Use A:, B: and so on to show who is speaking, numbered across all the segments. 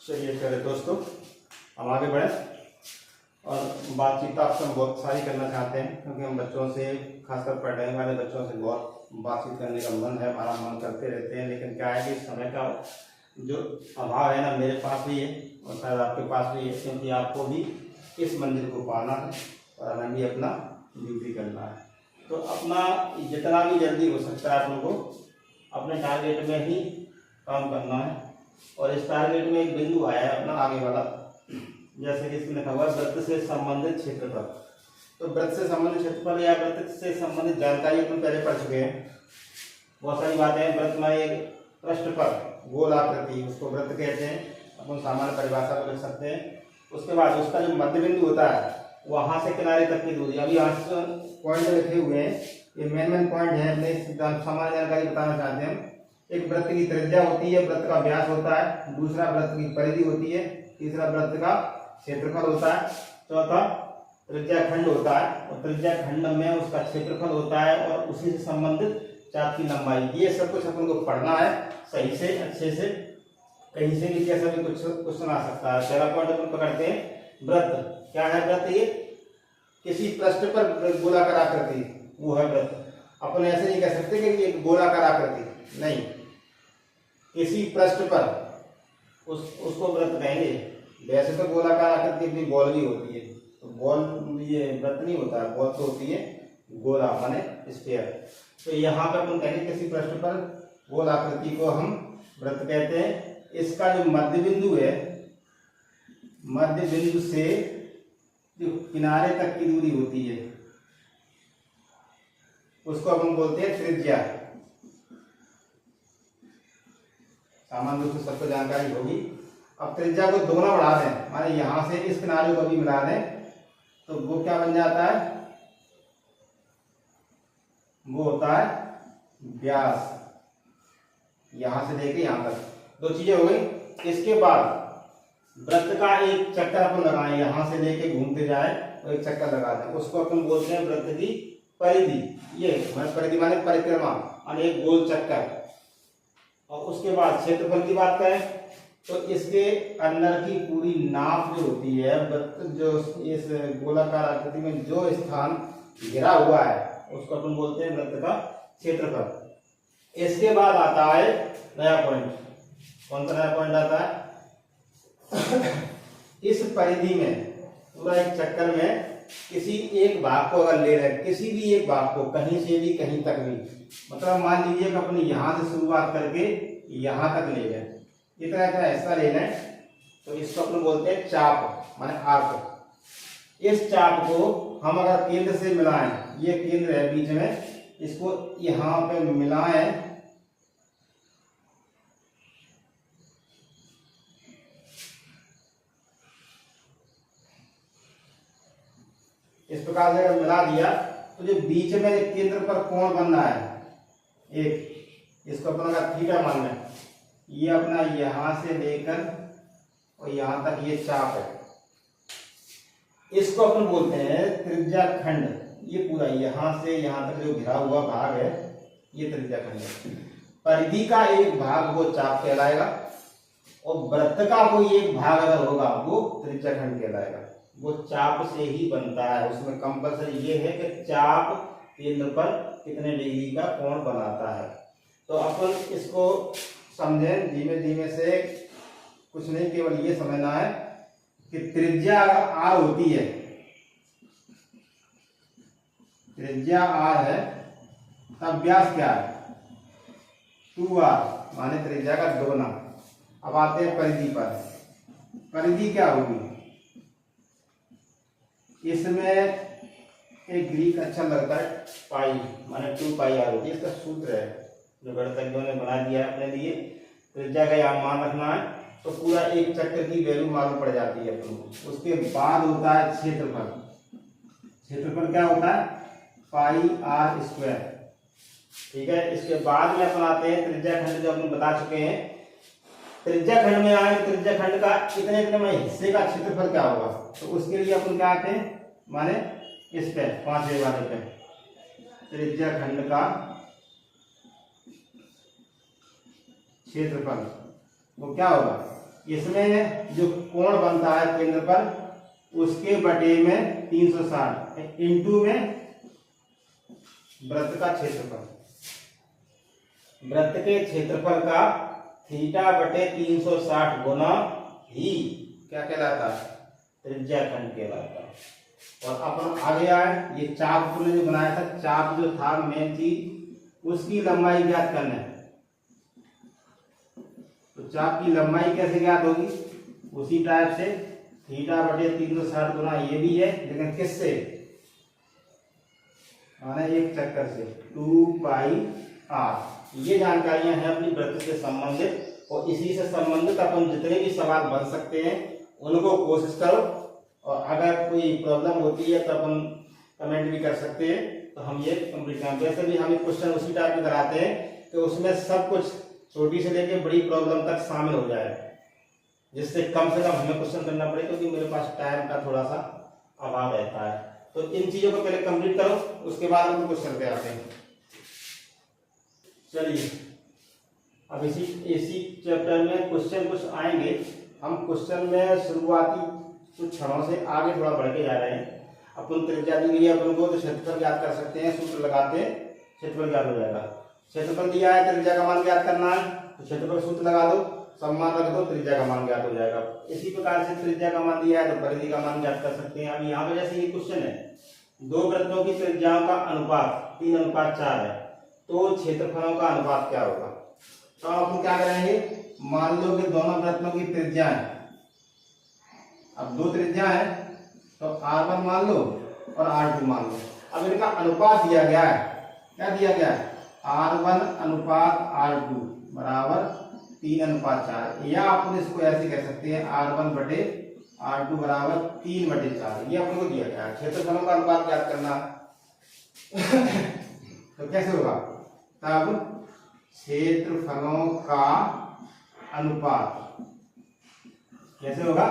A: चलिए चले दोस्तों, हम आगे बढ़े और बातचीत आपसे हम बहुत सारी करना चाहते हैं, क्योंकि हम बच्चों से, खासकर पढ़ने वाले बच्चों से बहुत बातचीत करने का मन है, हमारा मन करते रहते हैं। लेकिन क्या है कि समय का जो अभाव है ना, मेरे पास भी है और शायद आपके पास भी है, क्योंकि आपको भी इस मंजिल को पाना है और हमें भी अपना ड्यूटी करना है। तो अपना जितना भी जल्दी हो सकता है आप लोगों को अपने टारगेट में ही काम करना है। और इस टारगेट में एक बिंदु आया है अपना आगे वाला, जैसे कि इसमें लिखा हुआ है वृत्त से संबंधित क्षेत्रफल। तो वृत्त से संबंधित क्षेत्रफल या वृत्त से संबंधित जानकारी अपन पहले पढ़ चुके हैं, बहुत सारी बातें हैं। वृत्त में एक पृष्ठ पर गोल आकृति, उसको वृत्त कहते हैं, अपन सामान्य परिभाषा को लिख सकते हैं। उसके बाद उसका जो मध्य बिंदु होता है वहां से किनारे तक की दूरी, अभी यहाँ पॉइंट लिखे हुए हैं, ये मेन पॉइंट है। अपने सामान्य जानकारी बताना चाहते हैं। एक वृत्त की त्रिज्या होती है, वृत्त का व्यास होता है, दूसरा वृत्त की परिधि होती है, तीसरा वृत्त का क्षेत्रफल होता है, चौथा त्रिज्या खंड होता है और त्रिज्या खंड में उसका क्षेत्रफल होता है और उसी से संबंधित चाप की लंबाई। ये सब कुछ अपन को पढ़ना है सही से, अच्छे से, कहीं से भी कैसा भी कुछ क्वेश्चन आ सकता है। पहला पॉइंट अपन पकड़ते हैं, वृत्त क्या है? वृत्त ये किसी पृष्ठ पर गोलाकार आकृति, वो है वृत्त। अपन ऐसे नहीं कह सकते कि एक गोलाकार आकृति, नहीं, किसी पृष्ठ पर उसको वृत्त कहेंगे। वैसे तो गोलाकार आकृति अपनी बॉल भी होती है, तो बॉल ये वृत्त नहीं होता है, बॉल तो होती है गोला माने स्फीयर। तो यहाँ पे अपन कहेंगे किसी पृष्ठ पर गोल आकृति को हम वृत्त कहते हैं। इसका जो मध्य बिंदु है, मध्य बिंदु से जो किनारे तक की दूरी होती है उसको अपन बोलते हैं त्रिज्या। सामान्य रूप से सबको जानकारी होगी। अब त्रिज्या को दोगुना बढ़ा दें, माने यहां से इस किनारे को भी मिला दें, तो वो क्या बन जाता है? वो होता है व्यास, यहां से लेके यहां तक। दो चीजें हो गई। इसके बाद वृत्त का एक चक्कर अपन लगाएं, यहां से लेके घूमते जाए तो एक चक्कर लगा दें, उसको अपन बोलते हैं वृत्त की परिधि। ये परिधि माने परिक्रमा, माने एक गोल चक्कर। और उसके बाद क्षेत्रफल की बात करें तो इसके अंदर की पूरी नाप जो होती है, वृत्त जो इस गोलाकार आकृति में जो स्थान घिरा हुआ है उसको अपन बोलते हैं वृत्त का क्षेत्रफल। इसके बाद आता है नया पॉइंट। कौन सा नया पॉइंट आता है? इस परिधि में पूरा एक चक्कर में किसी एक भाग को अगर ले रहे, किसी भी एक भाग को, कहीं से भी कहीं तक भी, मतलब मान लीजिए कि अपने यहां से शुरुआत करके यहां तक ले गए, इतना इतना हिस्सा ले लें, तो इसको अपन बोलते हैं चाप माने आर्क। इस चाप को हम अगर केंद्र से मिलाएं, ये केंद्र है बीच में, इसको यहां पे मिलाएं, इस प्रकार से अगर मिला दिया तो जो बीच में केंद्र पर कोण बन रहा है एक, इसको अपना अगर थीटा मान लें, ये अपना यहां से लेकर और यहां तक ये चाप है, इसको अपन बोलते हैं त्रिज्या खंड। ये पूरा यहां से यहां तक जो घिरा हुआ भाग है ये त्रिज्या खंड है। परिधि का एक भाग वो चाप कहलाएगा और वृत्त का कोई एक भाग अगर होगा वो त्रिज्या खंड कहलाएगा। वो चाप से ही बनता है, उसमें कंपल्सरी ये है कि चाप केंद्र पर कितने डिग्री का कोण बनाता है। तो अपन इसको समझें धीमे धीमे से, कुछ नहीं, केवल ये समझना है कि त्रिज्या अगर आर होती है, त्रिज्या आर है, तब व्यास क्या है? 2r माने त्रिज्या का दोगुना। अब आते हैं परिधि पर। परिधि क्या होगी? इसमें एक ग्रीक अक्षर लगता है पाई, माने 2πr होती है। इसका सूत्र है जो गणितज्ञों ने बना दिया है अपने लिए। त्रिज्या का यहाँ मान रखना है तो पूरा एक चक्कर की वैल्यू मालूम पड़ जाती है अपन को। उसके बाद होता है क्षेत्रफल। क्षेत्रफल क्या होता है? πr²। ठीक है। इसके बाद में अपन आते हैं त्रिज्या खंड, जो अपन बता चुके हैं। त्रिज्या खंड में आए, त्रिज्या खंड का इतने इतने में हिस्से का क्षेत्रफल क्या होगा, तो उसके लिए अपन क्या आते हैं, माने इस पे 5वें वाले पे, त्रिज्या खंड का क्षेत्रफल वो क्या होगा? इसमें जो कोण बनता है केंद्र पर उसके बटे में 360 इंटू में वृत्त का क्षेत्रफल, वृत्त के क्षेत्रफल का थीटा बटे 360 गुना ही क्या कहलाता है, त्रिज्या खंड कहलाता है। और अपन आगे आए, ये चाप अपने जो बनाया था, चाप जो था मेन चीज, उसकी लंबाई ज्ञात करना है। तो चाप की लंबाई कैसे ज्ञात होगी, उसी टाइप से थीटा बटे 360 गुना ये भी है, लेकिन किससे, माने एक चक्कर से 2 पाई आर। ये जानकारियां हैं अपनी वृत्त से संबंधित, और इसी से संबंधित अपन जितने भी सवाल बन सकते हैं उनको कोशिश करो। और अगर कोई प्रॉब्लम होती है तो अपन कमेंट भी कर सकते हैं, तो हम ये कंप्लीट करें। वैसे भी हम क्वेश्चन उसी टाइप में कराते हैं कि उसमें सब कुछ छोटी से लेकर बड़ी प्रॉब्लम तक शामिल हो जाए, जिससे कम से कम हमें क्वेश्चन करना पड़े, क्योंकि मेरे पास टाइम का थोड़ा सा अभाव रहता है। तो इन चीजों को पहले कंप्लीट करो, उसके बाद हम क्वेश्चन पे आते हैं। चलिए अब इसी चैप्टर में क्वेश्चन कुछ आएंगे। हम क्वेश्चन में शुरुआती कुछ क्षणों से आगे थोड़ा बढ़ के जा रहे हैं। अपन त्रिज्या दी गई है अपन को, तो क्षेत्रफल ज्ञात कर सकते हैं, सूत्र लगाते हैं क्षेत्रफल ज्ञात हो जाएगा। क्षेत्रफल दिया है, त्रिज्या का मान ज्ञात करना है, तो क्षेत्रफल सूत्र लगा दो, सब मान रख दो, त्रिज्या का मान ज्ञात हो जाएगा। इसी प्रकार से त्रिज्या का मान दिया है तो परिधि का मान ज्ञात कर सकते हैं। अब यहाँ पे जैसे ये क्वेश्चन है, दो वृत्तों की त्रिज्याओं का अनुपात 3:4 है, तो क्षेत्रफलों का अनुपात क्या होगा। तो आप क्या करेंगे, मान लो कि दोनों वृत्तों की त्रिज्या है, अब दो त्रिज्या है तो R1 मान लो और R2 मान लो। अब इनका अनुपात दिया गया है, क्या दिया गया है, R1 अनुपात R2 बराबर 3:4, या अपन इसको ऐसे कह सकते हैं R1 बटे R2 बराबर 3/4। ये अपन को दिया गया है, क्षेत्रफलों का अनुपात ज्ञात करना। तो कैसे होगा, तब क्षेत्रफलों का अनुपात कैसे होगा,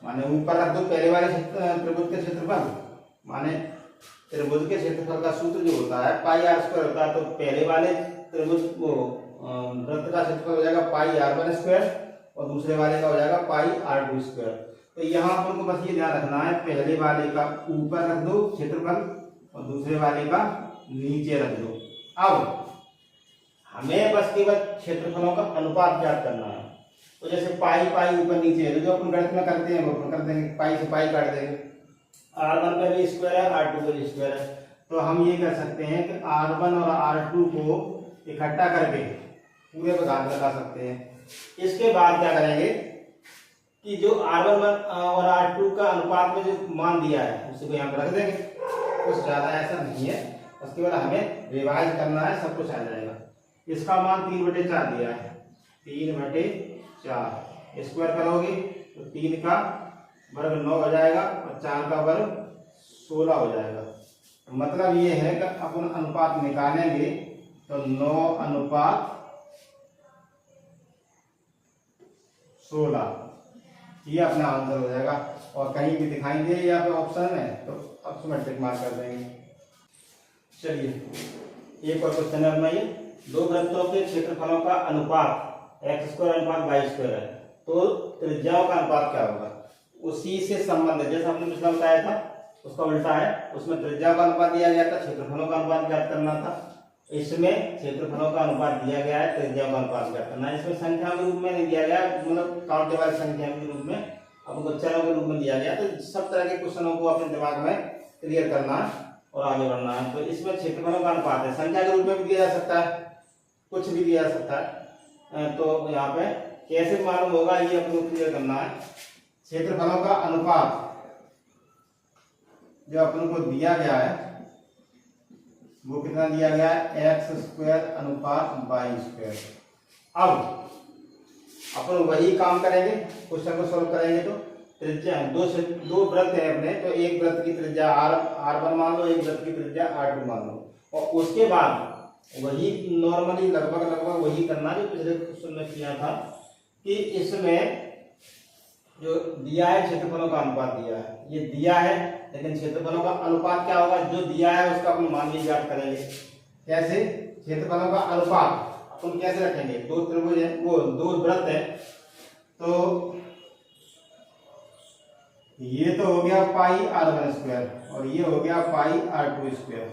A: माने ऊपर रख दो पहले वाले त्रिभुज के क्षेत्रफल, माने त्रिभुज के क्षेत्रफल का सूत्र जो होता है पाई आर स्क्वायर होता है, तो पहले वाले त्रिभुज वो वृत्त का क्षेत्रफल हो जाएगा पाई R1 स्क्वायर और दूसरे वाले का हो जाएगा पाई R2 स्क्वायर। तो यहाँ अपन को बस ये ध्यान रखना है, पहले वाले का ऊपर रख दो क्षेत्रफल और दूसरे वाले का नीचे रख दो। अब हमें बस केवल क्षेत्रफलों का अनुपात ज्ञात करना है। तो जैसे पाई पाई ऊपर नीचे है, जो अपन गणित में करते हैं वो अपन कर देंगे, पाई से पाई काट देंगे, R1 का भी स्क्वायर है, R2 का भी स्क्वायर है। तो हम ये कर सकते हैं कि R1 और R2 को इकट्ठा करके पूरे पर घात लगा सकते हैं। इसके बाद क्या करेंगे कि जो R1 और R2 का अनुपात में जो मान दिया है उसी को यहाँ पर रख देंगे, कुछ ज्यादा ऐसा नहीं है, बस केवल हमें रिवाइज करना है, सब कुछ आ जाएगा। इसका मान 3/4 दिया है, 3/4 स्क्वायर करोगे तो 3 का वर्ग 9 हो जाएगा और 4 का वर्ग 16 हो जाएगा। मतलब ये है कि अपन अनुपात निकालेंगे तो 9:16 ये अपना आंसर हो जाएगा। और कहीं भी दिखाई दे यहाँ पे ऑप्शन में तो ऑटोमेटिक मार्क कर देंगे। चलिए एक और क्वेश्चन है अपना, ये दो वृत्तों के क्षेत्रफलों का अनुपात x² अनुपात y² है, तो त्रिज्याओं का अनुपात क्या होगा। उसी से संबंध है, जैसा हमने पिछला बताया था उसका उल्टा है, उसमें त्रिज्या का अनुपात दिया गया था, क्षेत्रफलों का अनुपात ज्ञात करना था। इसमें क्षेत्रफलों का अनुपात दिया गया है, त्रिज्या का अनुपात ज्ञात करना है। इसमें संख्या के रूप में नहीं दिया गया, मतलब काउंटेबल संख्या के रूप में, आपको चरों के रूप में दिया गया। तो सब तरह के क्वेश्चनों को अपने दिमाग में क्लियर करना है और आगे बढ़ना है। तो इसमें क्षेत्रफलों का अनुपात है, संख्या के रूप में भी दिया जा सकता है, कुछ भी दिया जा सकता है। तो यहाँ पे कैसे मालूम होगा ये अपने क्लियर करना है। क्षेत्रफलों का अनुपात जो अपन को दिया गया है वो कितना दिया गया है, x² अनुपात y²। अब अपन वही काम करेंगे, क्वेश्चन को सॉल्व करेंगे। तो त्रिज्या दो वृत्त है अपने, तो एक वृत्त की त्रिज्या R1 मान लो, एक वृत्त की त्रिज्या R2 मान लो, और उसके बाद वही नॉर्मली लगभग वही करना जो पिछले क्वेश्चन में किया था कि इसमें जो दिया है क्षेत्रफलों का अनुपात दिया है, ये दिया है, लेकिन क्षेत्रफलों का अनुपात क्या होगा, जो दिया है उसका अपन मान भी ज्ञात करेंगे। कैसे, क्षेत्रफलों का अनुपात अपन कैसे रखेंगे, दो त्रिभुज है, वो दो वृत्त है, तो ये तो हो गया पाई r1 स्क्वायर और ये हो गया पाई r2 स्क्वायर,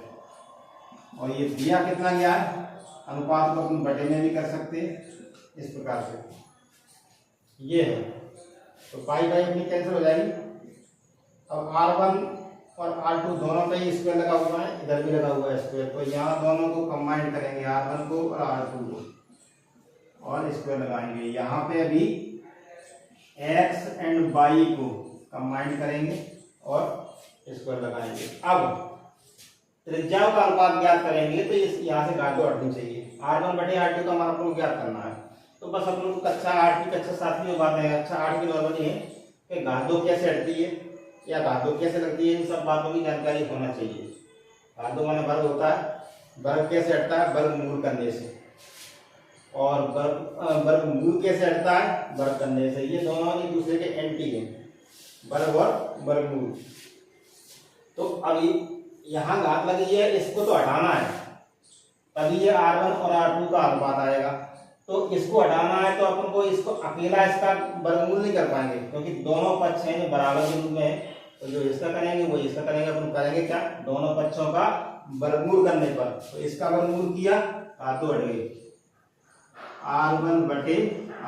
A: और ये दिया कितना गया है, अनुपात को अपन बटे में भी कर सकते हैं इस प्रकार से, ये है। तो पाई बाई अपनी कैंसिल हो जाएगी। अब r1 और r2 दोनों पे ही स्क्वायर लगा हुआ है, इधर भी लगा हुआ है स्क्वायर, तो यहाँ दोनों को कंबाइन करेंगे, r1 को और r2 को, और स्क्वायर लगाएंगे। यहाँ पे अभी x एंड y को कंबाइन करेंगे और स्क्वायर लगाएंगे। अब त्रिज्याओं का अनुपात ज्ञात करेंगे तो इस यहाँ से घात 2 हटनी चाहिए। r1 बटे r2 का मान आपको ज्ञात करना है। तो बस अपन को कक्षा 8 की कक्षा 7 की बात है, कक्षा 8 की नॉर्मल है कि घात 2 कैसे हटती है या घात 2 कैसे लगती है, इन सब बातों की जानकारी होना चाहिए। घात 2 माने वर्ग होता है, वर्ग कैसे हटता है, वर्गमूल करने से, और वर्गमूल कैसे हटता है, वर्ग करने से। ये दोनों एक दूसरे के एंटी हैं, वर्ग और वर्गमूल। तो अभी यहाँ घात लगी है, इसको तो हटाना है, तभी ये r1 और r2 का अनुपात आएगा। तो इसको हटाना है तो अपन को इसको अकेला इसका वर्गमूल नहीं कर पाएंगे, क्योंकि दोनों पक्ष हैं जो बराबर के रूप में है। तो जो इसका करेंगे वो इसका करेंगे, अपन करेंगे क्या, दोनों पक्षों का वर्गमूल करने पर। तो इसका वर्गमूल किया, घात 2 हट गई, r1 बटे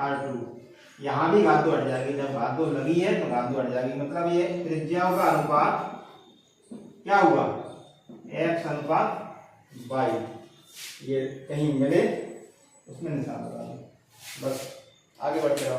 A: r2, यहाँ भी घात 2 हट जाएगी। जब घात 2 लगी है तो घात 2 हट जाएगी, मतलब ये त्रिज्याओं का अनुपात क्या हुआ, x अनुपात y, ये कहीं मिले उसमें निशान लगा दो, बस आगे बढ़ते रहो।